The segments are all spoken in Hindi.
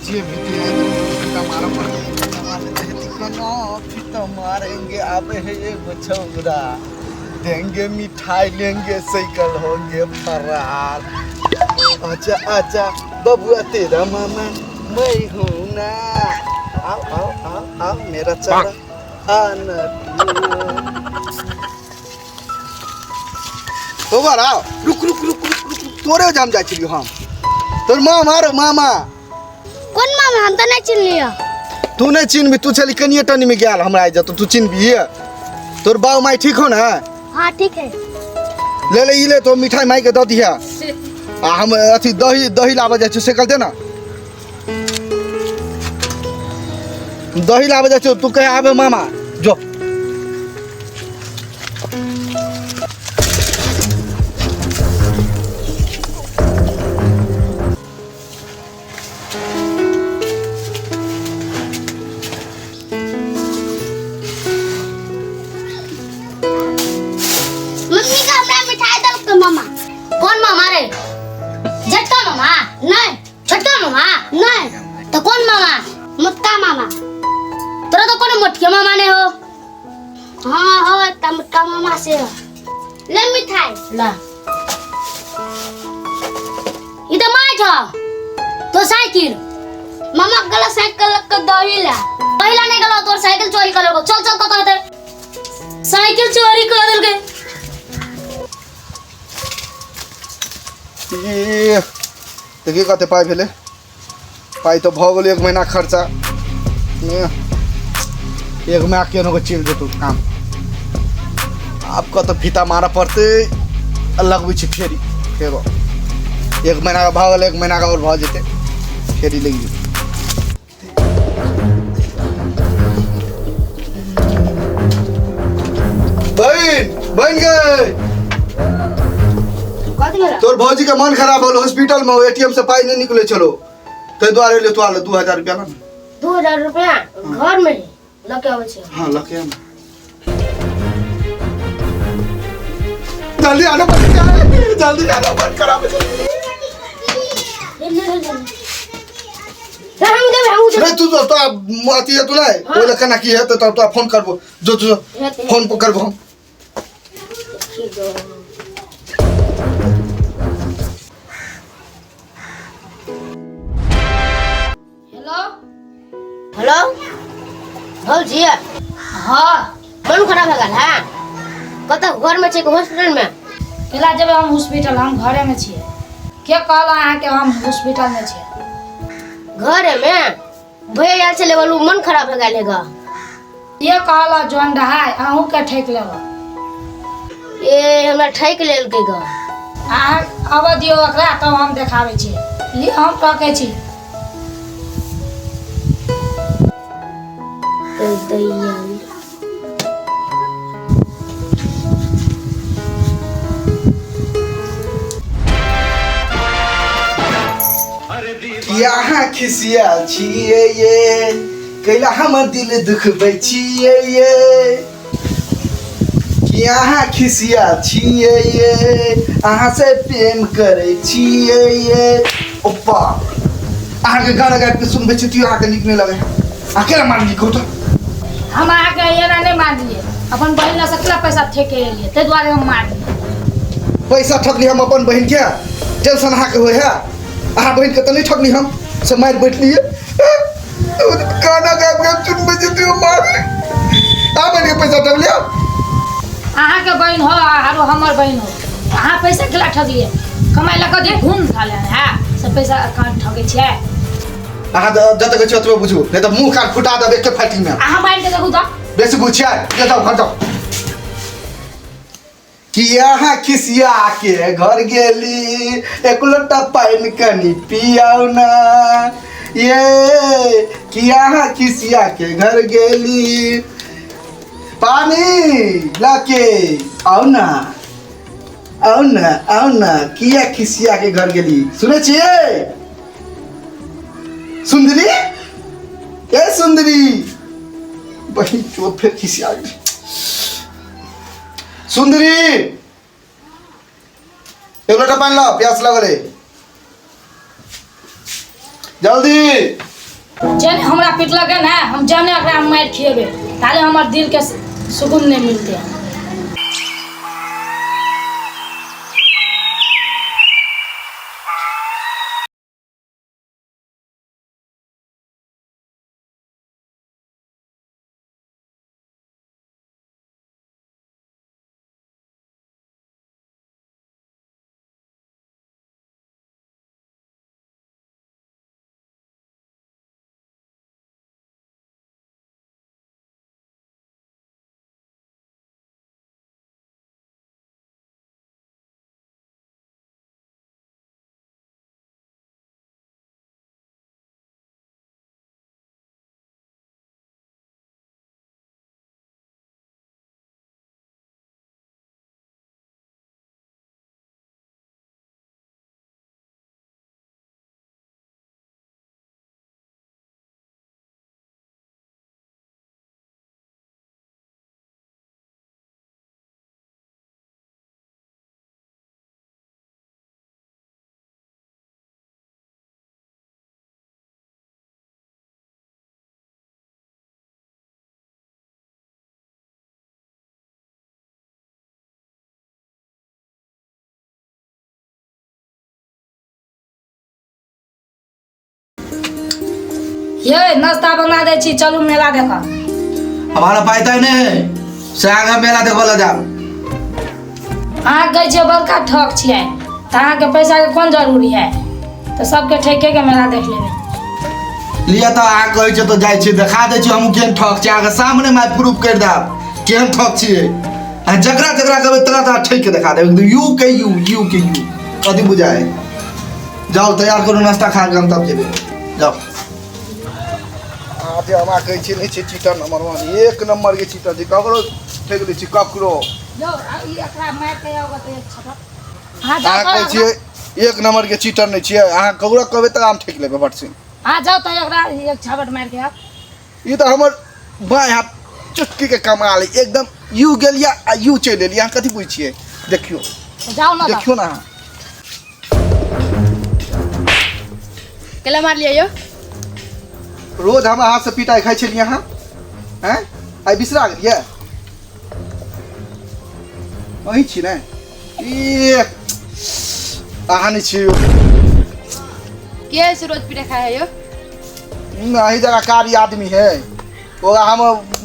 जे भी तो मारा पड़ता मारेंगे अब है ये बछौरा देंगे मिठाई लेंगे साइकिल होंगे फरार। आजा आजा बबुआ तेरा मामा मैं हूँ ना। आओ आओ आओ आओ मेरा चला आना तो बार आओ रुक रुक रुक रुक रुक तोरे जाम जा चलियो हम तोर मामा रे मामा कौन मामा हम तो नहीं चिन लिया। तू नहीं चिन भी तू चली कनिए टनी में गया हमरा आ जा तो तू चिन भी है तोर बाऊ माई ठीक हो ना। हाँ ठीक है ले ले ई ले तो मिठाई माई के दो दिया आ हम अथी दही दही लावा जा से कर दे ना दही लावा जा तू कहे आवे मामा जो मम्मी का हमरा मिठाई दल के मामा। कौन मामा रे? जट्टा मामा नहीं छोटा मामा नहीं तो कौन मामा? मुट्टा मामा। तोरा तो कौन मुट्ठिया मामा ने हो। हाँ हो ता मुट्टा मामा से हो। ले मिठाई ला इधर मार जा तो साइकिल मामा गला साइकिल का दही ला पहला नहीं गला तोर साइकिल चोरी करोगे चल चल तो कहते साइकिल चोरी कर दिल के ये तो के कहते पाई भेले पाई तो भ गेल 1 महीना खर्चा एक में आके नो चल जेतु काम आपको तो फीता मारा पड़ते अलग भी फेरी फेरो 1 महीना का भाव 1 महीना का और भाव जेते फेरी लगी बन गए तोर भौजी का मन खराब होल हॉस्पिटल में एटीएम से पाई नहीं निकले चलो ते द्वारे ले तो आले 2000 रुपया ना 2000 रुपया घर में लके आवे छे। हां लके हम जल्दी आना पड़ेगा जल्दी आना बंद करा नहीं तू तो आती है तू नहीं कोई लखना की है तो फोन करबो जो फोन पर करबो हम हेलो भौजी हाँ मन खराब है है कत घर में छे हॉस्पिटल में केला जब हम हॉस्पिटल हम घरे में छिए के कहला है कि हम हॉस्पिटल में छिए घरे में भैया आयल चले बोलू मन खराब है गालेगा ये कहला जोन रहाय आहू के ठेक लेबो ए हमरा ठेक लेल के ग आ अब दियो एकरा तब हम देखाबै छी ली हम कहै छी दैया यहाँ खिसिया छिए ये कैला हम दिल दुखबै छिए ये यहाँ खिसिया छिए ये अहाँ से प्रेम करे छिए ये ओप्पा अहाँ के गाना गा के सुनबै छी त अहाँ के नीक नहीं लगे अकेला मान लिखो तो हम आके ये नहीं मान लिए अपन बहिन से कितना पैसा ठेके लिए ते द्वारे हम मार लिए पैसा ठगली हम अपन बहन के टेंशन अहाँ के होय है अहाँ बहन के तो नहीं ठगली हम से मार बैठ लिए गाना गा के सुनबै छी त मार आ बहन के पैसा ठग लिया अहाँ के बहन हो आरो हमर बहन हो अहाँ पैसा किला ठग लिए कमाई लगा दे घूम खा ले है सब पैसा अकाउंट ठगे छिए अहाँ जत के चतबे बुझू नहीं तो मुंह कान फुटा देबे के फाइटिंग में अहाँ मार के देखू तो बेसी बुझिया ले जाओ घर जाओ कि यहाँ खिसिया के घर गेली एक लोटा पानी कनी पियाओ ना ये कि यहाँ खिसिया के घर गेली पानी लाके आओ ना किया खिसिया के घर गेली सुने छिए सुंदरी ए सुंदरी बही चो फिर खिसिया गई सुंदरी एक लोटा पानी ला प्यास लगले जल्दी जेने हमरा पिटलक है ना हम जाने एकरा मार खिएबे ताले हमर दिल के सुकून नहीं मिलते। ये नाश्ता बना दे छी चलू मेला देखा। हमारा पाइता ही नहीं से आगे मेला देखो ला जाओ। अहाँ कहै छियै बड़का ठक छियै तऽ अहाँके पैसा के कोन जरूरी है तो सबके ठेके के मेला देख लेबै। लिया तो आ कहै छै तो जाय छी देखा दे छी हम केहन ठक छी आगे सामने में प्रूफ कर देब केहन ठक छी। आ जकरा जकरा कहबै तकरा तकरा ठेक के दिखा देब एकदम यू के यू कथी बुझाए। जाओ तैयार करो नाश्ता खा के हम तब जेबै जाओ। आज हमरा कहै छी नहीं छी चीटर नंबर 1 एक नंबर के चीटर जी ककरो ठेक दै छी ककरो। यो ई एकरा मार के आउगा त एक छपट। हां अहाँ कहै छियै एक नंबर के चीटर नहीं छियै अहाँ ककरो कहबै त हम ठेक लेबै बटसिन। हां जाओ त एकरा एक छपट मार के आउ। ई त हमर बाय हाथ चुटकी के कमाल है एकदम यू गेलिया आ यू चल एलिया अहाँ कथी बुझ छियै देखियो जाओ ना देखियो ना अहाँ। केला मार लिया यो रोज हम हाथ से पिटाई खाई छलिए अहाँ हैं आई बिसरा गेलिए वही छी ने ई अहाँ नहीं छी के से रोज पीटे खाए यो नहीं जगह कारी आदमी है वो हम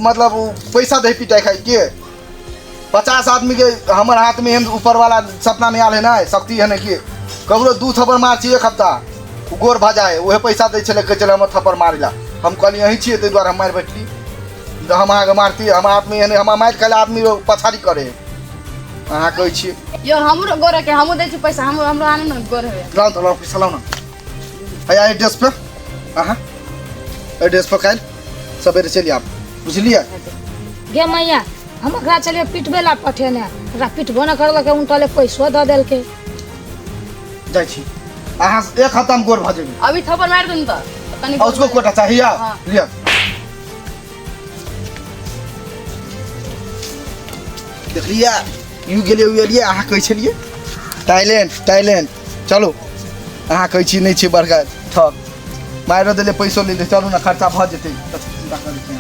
मतलब पैसा दे पिटाई खाई के 50 आदमी के हमारे हाथ में ऊपर वाला सपना नहीं आल है ना शक्ति है ना कि कबरो 2 थप्पड़ मार छी एक हफ्ता गोर भजा है वह पैसा दे चले के चले हम थप्पड़ मारिला हम कहली यही छिए ते द्वारा हम मार बैठली तो हम आगे मारती हम हाथ में हम मार कल आदमी पछाड़ी करे अहाँ कहै छिए यो हमरो गोरे के हमो दे छी पैसा हमरो आने न गोर है लाओ तो लाओ पैसा लाओ ना है एड्रेस पे अहाँ एड्रेस पे काल सवेरे चलिए आप बुझलिए गे मैया हम एकरा चलिए पिटबे ला पठेने एकरा पिटबो न करलक उनटले पैसो द देलके जाय छी अहाँ एक हफ्ता में गोर भजेबी अभी थप्पड़ मार दूं तो तनी और उसको कोटा चाहिए हाँ। लिया देख लिया यू गेलिए यू एलिए अहाँ कहै छलिए टाइलैंड चलो अहाँ कहै छी नहीं छी बड़का ठक मारो देले पैसो ले ले चलू ना खर्चा भ जेतै चिंता करै छी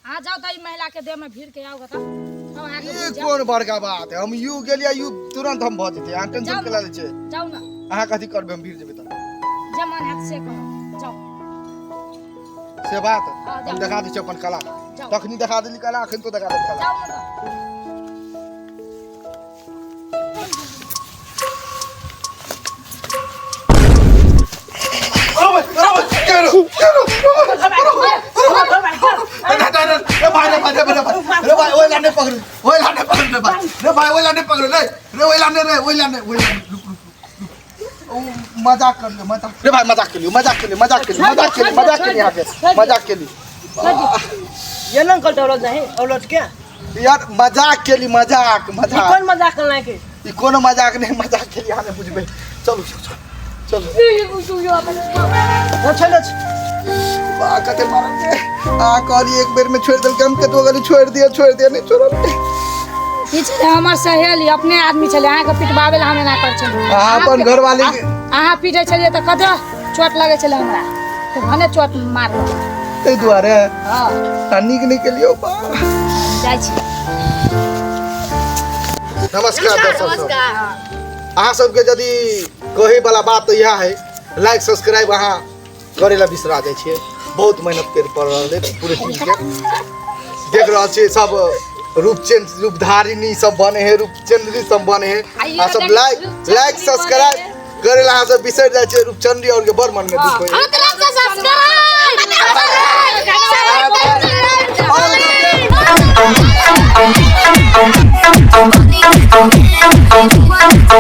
आ जाओ त ई महिला के देह में भीड़ के आउ गता हम आगे ये जाओ। कौन बड़का बात है हम यू गेलिए यू तुरंत हम भ जेतै अहाँ टेंशन के ले छै जाओ ना अहाँ कथी करबै हम भीड़ जेबै त जे मन हाथ से करो जाओ से बात हाँ, जाओ। हम देखा दै छी अपन कला जाओ। तखनी देखा देली कला अखन तो देखा देली कला जाओ ना भाई ओए लाने पकड़ ओए लाने पकड़ रे भाई रे भाई ओए लाने पकड़ रे ओए लाने मजाक कर ले मजाक रे भाई मजाक के लिए मजाक के लिए ये ना कल औरत नहीं औरत क्या यार मजाक के लिए मजाक कौन मजाक करना के ई कोनो मजाक नहीं मजाक के लिए आने बुझबे चलो चलो चलो बा कते मारते कहली एक बेर में छोड़ दल कम के तो गली छोड़ दिया नहीं छोड़ ई छले हमर सहेली अपने आदमी छले अहाँ के पिटबावे ला हमें ना कर छले अपन घर वाले अहाँ पीटे छलिए त कते चोट लगे छले हमरा तो भने चोट मारलो ते दुआरे हां तनिक के लिए बा जाय छी नमस्कार दर्शक सब अहाँ सबके यदि कहे वाला बात तो यह है लाइक सब्सक्राइब अहाँ करे ला बिसरा जाय छियै बहुत मेहनत कर पड़ रहल है पूरे टीम के देख रहल छियै सब रूपधारिणी सब बने हैं रूपचंद्री सब बने हैं आ सब लाइक सब्सक्राइब करे ला सब बिसर जाय छियै रूपचंद्री और के बड़ मन में दुख होय हम तरफ से सब्सक्राइब